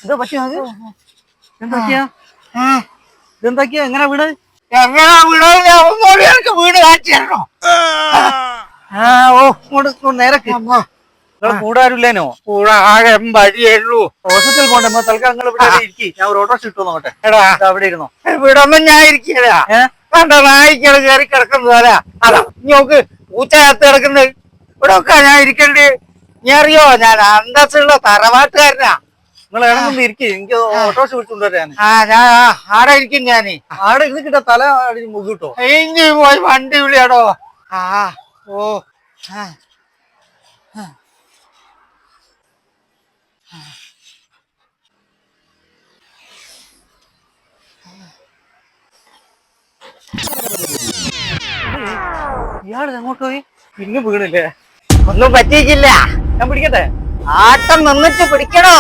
എന്താ പറ്റിയ എന്തൊക്കെയാ ഇതെന്തൊക്കെയാ എങ്ങനെ വീട് എങ്ങനെ വീട് കാണിച്ചു തരണോ? ഓ ഇങ്ങോട്ട് നേരക്ക് നിങ്ങൾ കൂടാരില്ലേനോ? കൂടെ ആകെ വഴിയുള്ളൂ. ഹോസ്പിറ്റൽ പോണ്ടേ തൽക്കാലം നിങ്ങൾ ഇവിടെ ഇരിക്കി. ഞാൻ ഒരു ഓട്ടോ ഇട്ടു നോക്കട്ടെ. എടാ അവിടെ ഇരുന്നോ. ഇവിടൊന്നും ഞാൻ ഇരിക്കില്ല. കണ്ട നായിക്കള് കയറി കിടക്കുന്നതല്ല. അതാ നോക്ക് പൂച്ചകത്ത് കിടക്കുന്നത്. ഇവിടെ ഒക്കെ ഞാൻ ഇരിക്കണ്ടേ? നീ അറിയോ ഞാൻ അന്തസ്സുള്ള തറവാട്ടുകാരനാ. നിങ്ങൾ ഇടങ്ങൊന്ന് ഇരിക്കും. എനിക്ക് ഓട്ടോസ് വിളിച്ചുകൊണ്ടുവരാൻ. ഞാൻ ആടെ ഇരിക്കും. ഞാന് ആടെ ഇരുന്ന് കിട്ടാ തല മുഖ കിട്ടോ. ഇഞ്ചി പോയി വണ്ടി വിളിയാടോ. ഓ ഇയാള് അങ്ങോട്ട് പോയി പിന്നെ വീണില്ലേ? ഒന്നും പറ്റിയിട്ടില്ല. ഞാൻ പിടിക്കട്ടെ? ആട്ടം നിന്നിട്ട് പിടിക്കണോ?